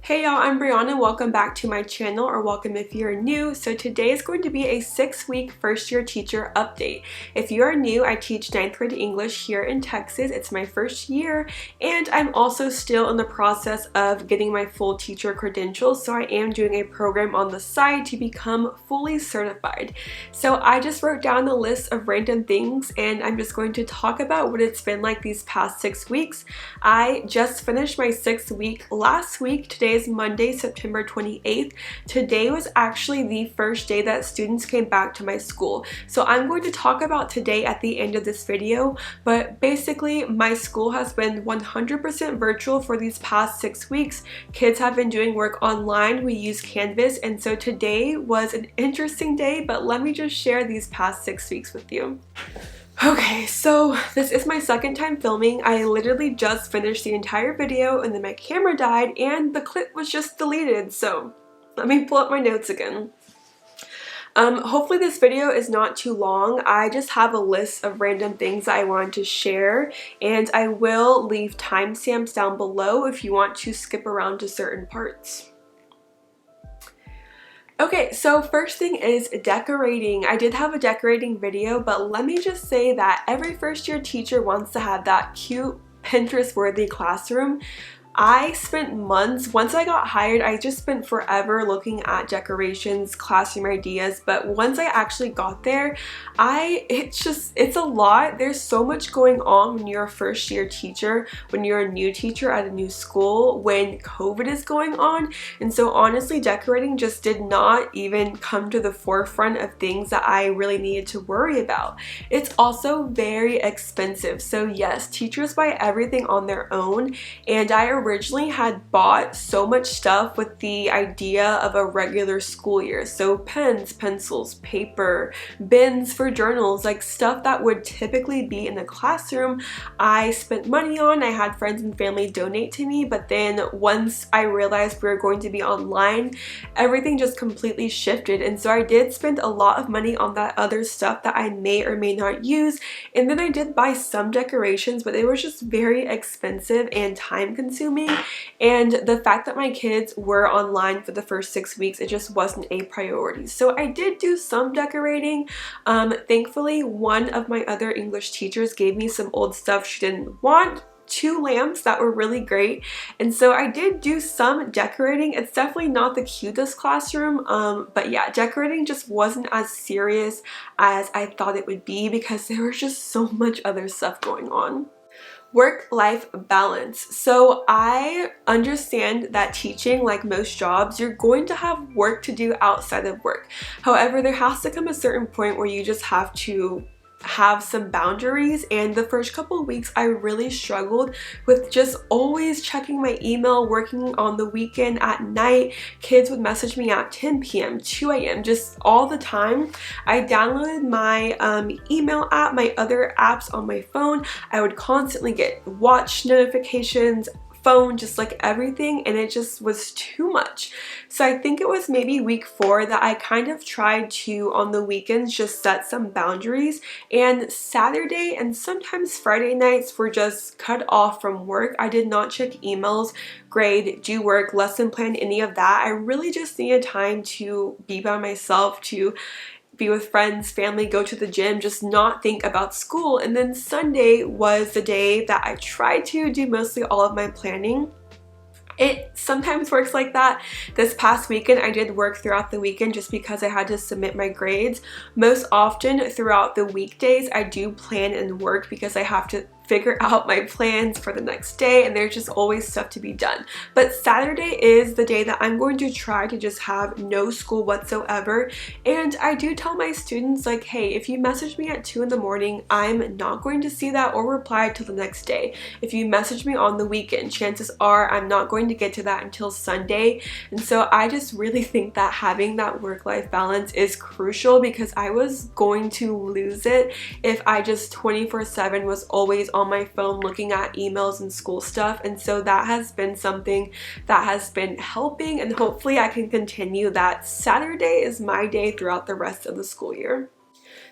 Hey y'all, I'm Brianna. Welcome back to my channel, or welcome if you're new. So today is going to be a 6-week first year teacher update. If you are new, I teach 9th grade English here in Texas. It's my first year, and I'm also still in the process of getting my full teacher credentials. So I am doing a program on the side to become fully certified. So I just wrote down a list of random things, and I'm just going to talk about what it's been like these past 6 weeks. I just finished my 6th week last week. Today is Monday, September 28th. Today was actually the first day that students came back to my school. So I'm going to talk about today at the end of this video, but basically my school has been 100% virtual for these past 6 weeks. Kids have been doing work online. We use Canvas, and so today was an interesting day, but let me just share these past 6 weeks with you. Okay, so this is my second time filming. I literally just finished the entire video and then my camera died and the clip was just deleted, so let me pull up my notes again. Hopefully this video is not too long. I just have a list of random things that I wanted to share, and I will leave timestamps down below if you want to skip around to certain parts. Okay, so first thing is decorating. I did have a decorating video, but let me just say that every first year teacher wants to have that cute Pinterest-worthy classroom. I spent months, once I got hired, I just spent forever looking at decorations, classroom ideas, but once I actually got there, it's a lot. There's so much going on when you're a first year teacher, when you're a new teacher at a new school, when COVID is going on, and so honestly, decorating just did not even come to the forefront of things that I really needed to worry about. It's also very expensive, so yes, teachers buy everything on their own, and I originally had bought so much stuff with the idea of a regular school year. So pens, pencils, paper, bins for journals, like stuff that would typically be in the classroom. I spent money on. I had friends and family donate to me, but then once I realized we were going to be online, everything just completely shifted. And so I did spend a lot of money on that other stuff that I may or may not use. And then I did buy some decorations, but they were just very expensive and time consuming. And the fact that my kids were online for the first 6 weeks, it just wasn't a priority. So I did do some decorating. Thankfully, one of my other English teachers gave me some old stuff she didn't want. 2 lamps that were really great, and so I did do some decorating. It's definitely not the cutest classroom, but yeah, decorating just wasn't as serious as I thought it would be because there was just so much other stuff going on. Work-life balance. So I understand that teaching, like most jobs, you're going to have work to do outside of work. However, there has to come a certain point where you just have to have some boundaries, and the first couple of weeks I really struggled with just always checking my email, working on the weekend at night. Kids would message me at 10 p.m., 2 a.m., just all the time. I downloaded my email app, my other apps on my phone. I would constantly get watch notifications, phone, just like everything, and it just was too much. So I think it was maybe week 4 that I kind of tried to, on the weekends, just set some boundaries, and Saturday and sometimes Friday nights were just cut off from work. I did not check emails, grade, do work, lesson plan, any of that. I really just needed time to be by myself, to be with friends, family, go to the gym, just not think about school. And then Sunday was the day that I tried to do mostly all of my planning. It sometimes works like that. This past weekend, I did work throughout the weekend just because I had to submit my grades. Most often throughout the weekdays, I do plan and work because I have to figure out my plans for the next day, and there's just always stuff to be done. But Saturday is the day that I'm going to try to just have no school whatsoever. And I do tell my students, like, hey, if you message me at 2 in the morning, I'm not going to see that or reply till the next day. If you message me on the weekend, chances are I'm not going to get to that until Sunday. And so I just really think that having that work-life balance is crucial, because I was going to lose it if I just 24/7 was always on my phone looking at emails and school stuff. And so that has been something that has been helping, and hopefully I can continue that. Saturday is my day throughout the rest of the school year.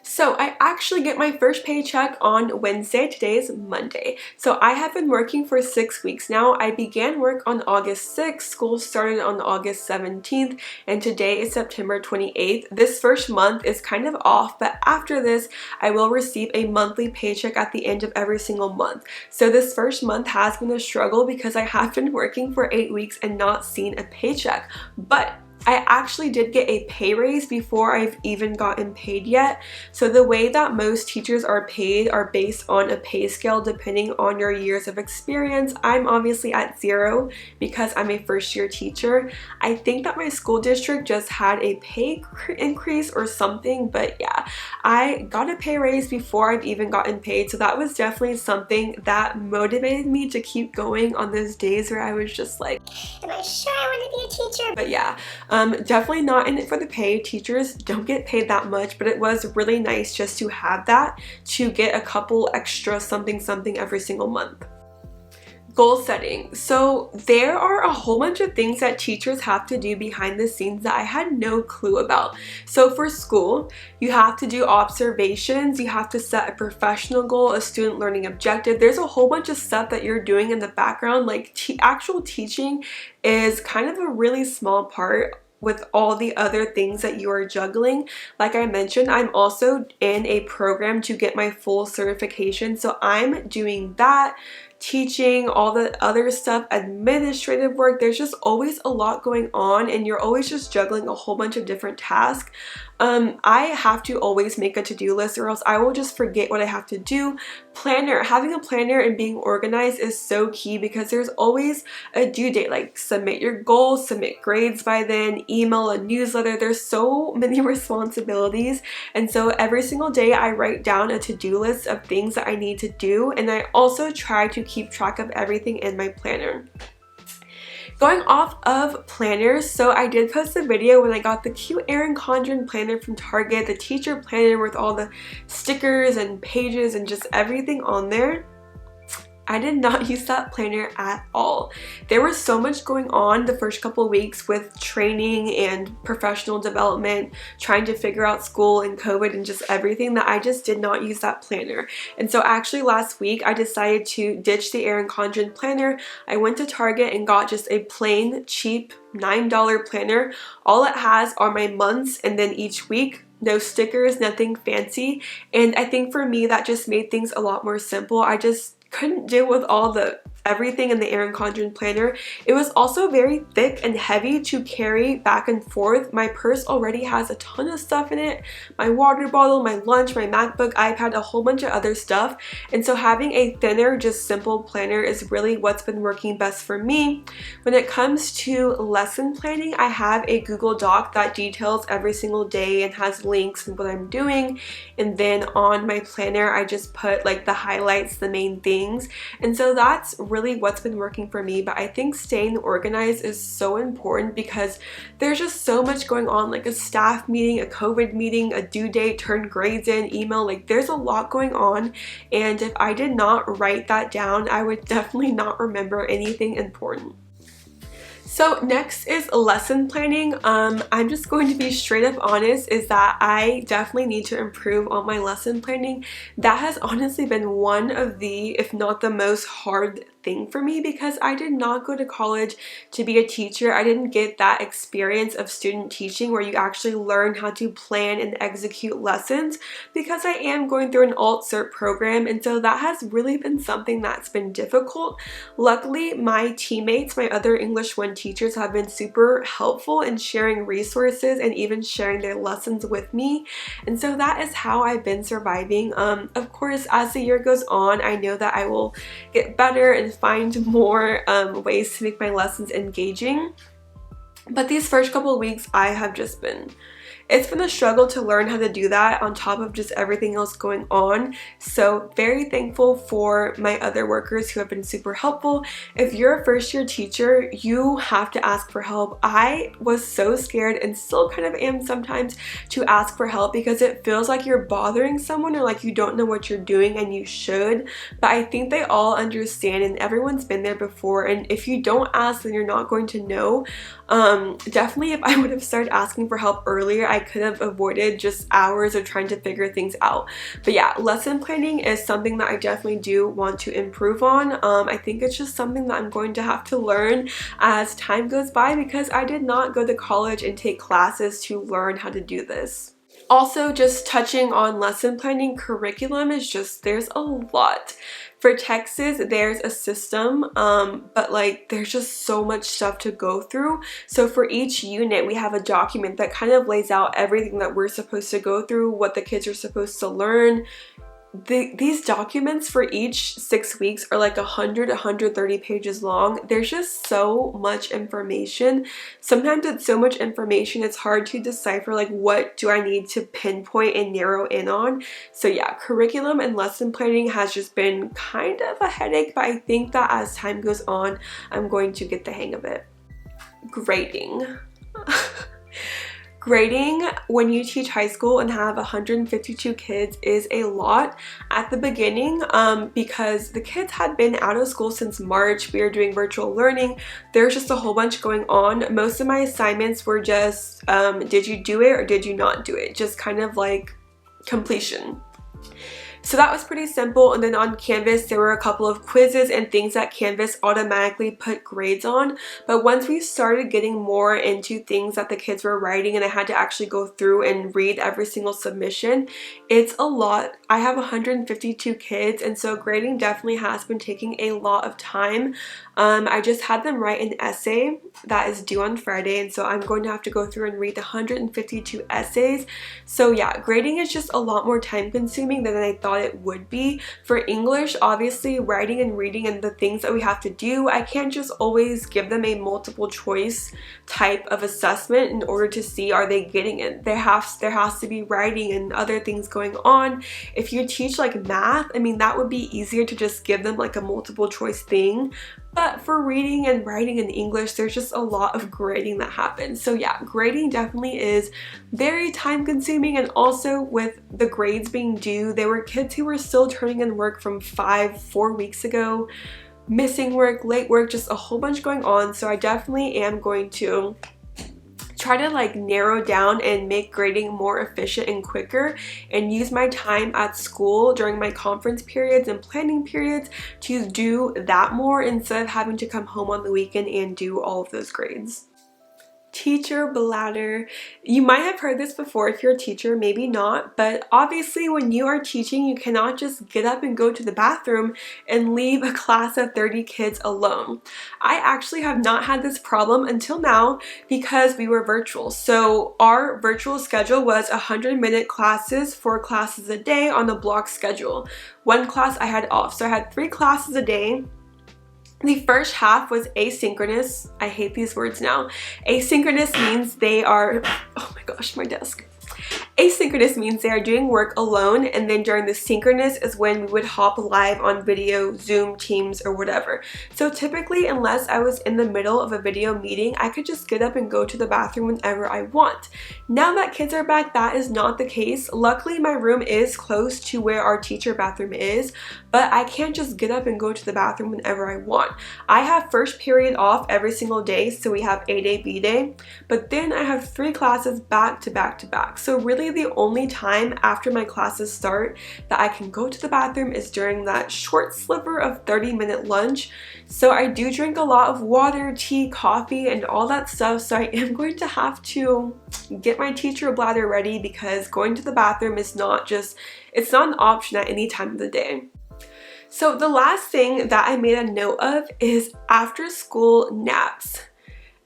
So I actually get my first paycheck on Wednesday. Today is Monday. So I have been working for 6 weeks now. I began work on August 6th. School started on August 17th, and today is September 28th. This first month is kind of off, but after this, I will receive a monthly paycheck at the end of every single month. So this first month has been a struggle because I have been working for 8 weeks and not seen a paycheck. But I actually did get a pay raise before I've even gotten paid yet. So the way that most teachers are paid are based on a pay scale depending on your years of experience. I'm obviously at 0 because I'm a first year teacher. I think that my school district just had a pay increase or something, but yeah, I got a pay raise before I've even gotten paid. So that was definitely something that motivated me to keep going on those days where I was just like, am I sure I want to be a teacher? But yeah, definitely not in it for the pay. Teachers don't get paid that much, but it was really nice just to have that, to get a couple extra something every single month. Goal setting. So there are a whole bunch of things that teachers have to do behind the scenes that I had no clue about. So for school, you have to do observations, you have to set a professional goal, a student learning objective. There's a whole bunch of stuff that you're doing in the background. Like actual teaching is kind of a really small part with all the other things that you are juggling. Like I mentioned, I'm also in a program to get my full certification. So I'm doing that, teaching, all the other stuff, administrative work. There's just always a lot going on and you're always just juggling a whole bunch of different tasks. I have to always make a to-do list or else I will just forget what I have to do. Planner. Having a planner and being organized is so key because there's always a due date, like submit your goals, submit grades by then, email a newsletter. There's so many responsibilities, and so every single day I write down a to-do list of things that I need to do, and I also try to keep track of everything in my planner. Going off of planners, so I did post a video when I got the cute Erin Condren planner from Target, the teacher planner with all the stickers and pages and just everything on there. I did not use that planner at all. There was so much going on the first couple of weeks with training and professional development, trying to figure out school and COVID and just everything, that I just did not use that planner. And so actually last week I decided to ditch the Erin Condren planner. I went to Target and got just a plain, cheap $9 planner. All it has are my months and then each week. No stickers, nothing fancy. And I think for me that just made things a lot more simple. I just couldn't deal with all the everything in the Erin Condren planner. It was also very thick and heavy to carry back and forth. My purse already has a ton of stuff in it. My water bottle, my lunch, my MacBook, iPad, a whole bunch of other stuff. And so having a thinner, just simple planner is really what's been working best for me. When it comes to lesson planning, I have a Google Doc that details every single day and has links and what I'm doing. And then on my planner, I just put like the highlights, the main things. And so that's really what's been working for me. But I think staying organized is so important because there's just so much going on, like a staff meeting, a COVID meeting, a due date, turn grades in, email, like there's a lot going on. And if I did not write that down, I would definitely not remember anything important. So next is lesson planning. I'm just going to be straight up honest, is that I definitely need to improve on my lesson planning. That has honestly been one of the, if not the most hard thing for me, because I did not go to college to be a teacher. I didn't get that experience of student teaching where you actually learn how to plan and execute lessons, because I am going through an alt-cert program, and so that has really been something that's been difficult. Luckily, my teammates, my other English 1 teachers, have been super helpful in sharing resources and even sharing their lessons with me, and so that is how I've been surviving. Of course, as the year goes on, I know that I will get better and find more ways to make my lessons engaging. But these first couple of weeks, it's been a struggle to learn how to do that on top of just everything else going on. So very thankful for my other workers who have been super helpful. If you're a first year teacher, you have to ask for help. I was so scared, and still kind of am sometimes, to ask for help because it feels like you're bothering someone or like you don't know what you're doing, and you should. But I think they all understand, and everyone's been there before, and if you don't ask, then you're not going to know. Definitely if I would have started asking for help earlier, I I could have avoided just hours of trying to figure things out. But yeah, lesson planning is something that I definitely do want to improve on. I think it's just something that I'm going to have to learn as time goes by, because I did not go to college and take classes to learn how to do this. Also, just touching on lesson planning, curriculum is just, there's a lot. For Texas, there's a system, but like there's just so much stuff to go through. So for each unit, we have a document that kind of lays out everything that we're supposed to go through, what the kids are supposed to learn. These documents for each 6 weeks are like 130 pages long. There's just so much information. Sometimes it's so much information, it's hard to decipher like what do I need to pinpoint and narrow in on. So yeah, curriculum and lesson planning has just been kind of a headache, but I think that as time goes on, I'm going to get the hang of it. Grading. Grading when you teach high school and have 152 kids is a lot at the beginning, because the kids had been out of school since March. We were doing virtual learning. There's just a whole bunch going on. Most of my assignments were just, did you do it or did you not do it? Just kind of like completion. So that was pretty simple. And then on Canvas, there were a couple of quizzes and things that Canvas automatically put grades on. But once we started getting more into things that the kids were writing and I had to actually go through and read every single submission, it's a lot. I have 152 kids, and so grading definitely has been taking a lot of time. I just had them write an essay that is due on Friday, and so I'm going to have to go through and read 152 essays. So yeah, grading is just a lot more time consuming than I thought it would be. For English, obviously writing and reading and the things that we have to do, I can't just always give them a multiple choice type of assessment in order to see are they getting it. There has to be writing and other things going on. If you teach like math, I mean, that would be easier to just give them like a multiple choice thing. But for reading and writing in English, there's just a lot of grading that happens. So yeah, grading definitely is very time consuming. And also with the grades being due, there were kids who were still turning in work from 4 weeks ago, missing work, late work, just a whole bunch going on. So I definitely am going to try to like narrow down and make grading more efficient and quicker, and use my time at school during my conference periods and planning periods to do that more instead of having to come home on the weekend and do all of those grades. Teacher bladder. You might have heard this before if you're a teacher, maybe not, but obviously when you are teaching, you cannot just get up and go to the bathroom and leave a class of 30 kids alone. I actually have not had this problem until now because we were virtual. So our virtual schedule was 100-minute classes, 4 classes a day on a block schedule. 1 class I had off. So I had 3 classes a day. The first half was asynchronous. I hate these words now. Asynchronous means they are, oh my gosh, my desk. Asynchronous means they are doing work alone, and then during the synchronous is when we would hop live on video, Zoom, Teams, or whatever. So typically, unless I was in the middle of a video meeting, I could just get up and go to the bathroom whenever I want. Now that kids are back, that is not the case. Luckily, my room is close to where our teacher bathroom is, but I can't just get up and go to the bathroom whenever I want. I have first period off every single day, so we have A-Day, B-Day, but then I have 3 classes back to back to back. So really the only time after my classes start that I can go to the bathroom is during that short sliver of 30-minute lunch. So I do drink a lot of water, tea, coffee, and all that stuff. So I am going to have to get my teacher bladder ready, because going to the bathroom is not it's not an option at any time of the day. So the last thing that I made a note of is after school naps.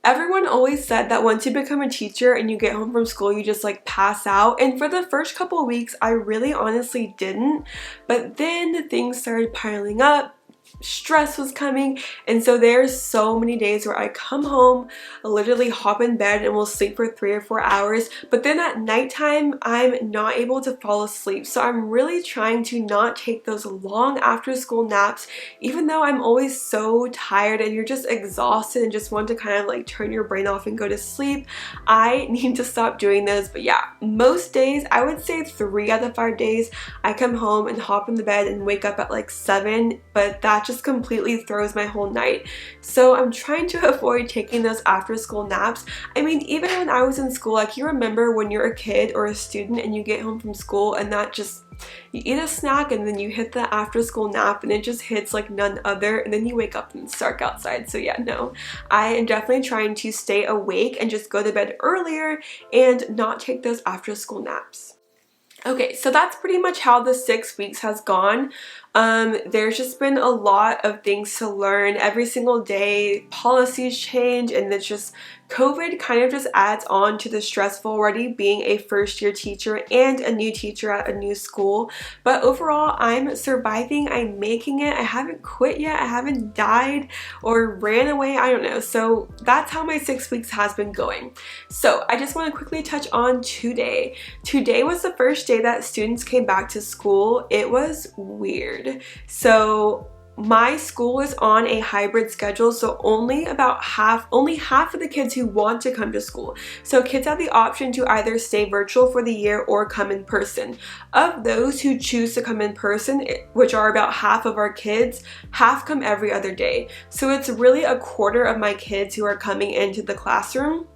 Everyone always said that once you become a teacher and you get home from school, you just like pass out. And for the first couple of weeks, I really honestly didn't. But then things started piling up. Stress was coming, and so there's so many days where I come home, I literally hop in bed and will sleep for 3 or 4 hours, but then at nighttime I'm not able to fall asleep. So I'm really trying to not take those long after school naps, even though I'm always so tired and you're just exhausted and just want to kind of like turn your brain off and go to sleep. I need to stop doing those. But yeah, most days, I would say 3 out of 5 days, I come home and hop in the bed and wake up at like 7, but that's that just completely throws my whole night. So I'm trying to avoid taking those after school naps. I mean, even when I was in school, like, you remember when you're a kid or a student and you get home from school and that just, you eat a snack and then you hit the after school nap and it just hits like none other, and then you wake up and it's dark outside. So yeah, no, I am definitely trying to stay awake and just go to bed earlier and not take those after school naps. Okay, so that's pretty much how the 6 weeks has gone. There's just been a lot of things to learn every single day. Policies change, and it's just COVID kind of just adds on to the stressful already being a first year teacher and a new teacher at a new school. But overall, I'm surviving. I'm making it. I haven't quit yet. I haven't died or ran away. I don't know. So that's how my 6 weeks has been going. So I just want to quickly touch on today. Today was the first day that students came back to school. It was weird. So my school is on a hybrid schedule, so only half of the kids who want to come to school. So kids have the option to either stay virtual for the year or come in person. Of those who choose to come in person, which are about half of our kids, half come every other day. So it's really a quarter of my kids who are coming into the classroom.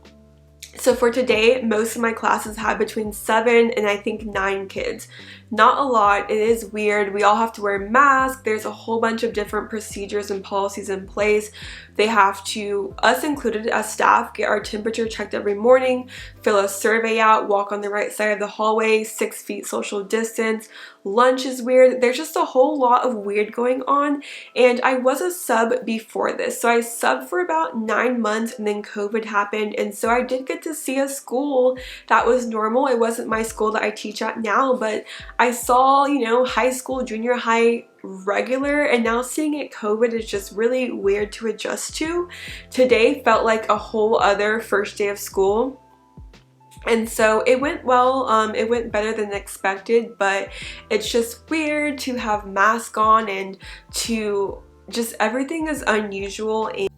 So for today, most of my classes have between 7 and I think 9 kids. Not a lot. It is weird. We all have to wear masks. There's a whole bunch of different procedures and policies in place. They have to, us included as staff, get our temperature checked every morning, fill a survey out, walk on the right side of the hallway, 6 feet social distance. Lunch is weird. There's just a whole lot of weird going on. And I was a sub before this. So I subbed for about 9 months and then COVID happened. And so I did get to see a school that was normal. It wasn't my school that I teach at now, but I saw, you know, high school, junior high regular, and now seeing it COVID is just really weird to adjust to. Today felt like a whole other first day of school. And so it went well, it went better than expected, but it's just weird to have masks on and to just everything is unusual. And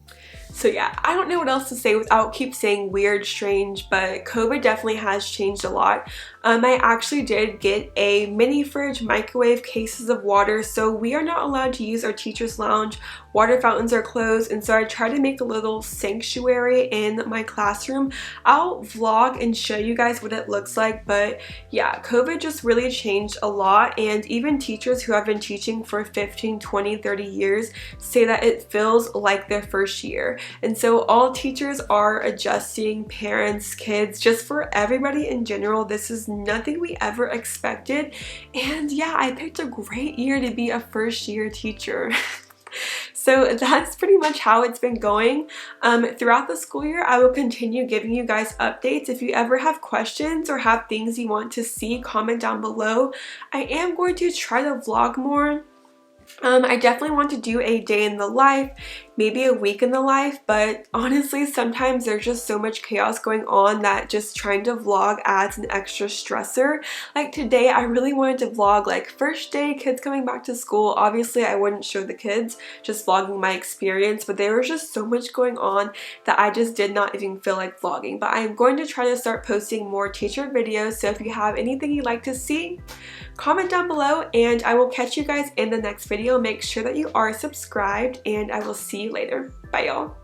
so yeah, I don't know what else to say without keep saying weird, strange, but COVID definitely has changed a lot. I actually did get a mini fridge, microwave, cases of water, so we are not allowed to use our teacher's lounge. Water fountains are closed, and so I try to make a little sanctuary in my classroom. I'll vlog and show you guys what it looks like, but yeah, COVID just really changed a lot, and even teachers who have been teaching for 15, 20, 30 years say that it feels like their first year. And so all teachers are adjusting, parents, kids, just for everybody in general. This is nothing we ever expected, and yeah, I picked a great year to be a first year teacher. So that's pretty much how it's been going. Throughout the school year, I will continue giving you guys updates. If you ever have questions or have things you want to see, comment down below. I am going to try to vlog more. I definitely want to do a day in the life, maybe a week in the life, but honestly sometimes there's just so much chaos going on that just trying to vlog adds an extra stressor. Like today I really wanted to vlog like first day, kids coming back to school. Obviously I wouldn't show the kids, just vlogging my experience, but there was just so much going on that I just did not even feel like vlogging. But I'm going to try to start posting more teacher videos, so if you have anything you'd like to see, comment down below, and I will catch you guys in the next video. Make sure that you are subscribed, and I will see you later. Bye y'all.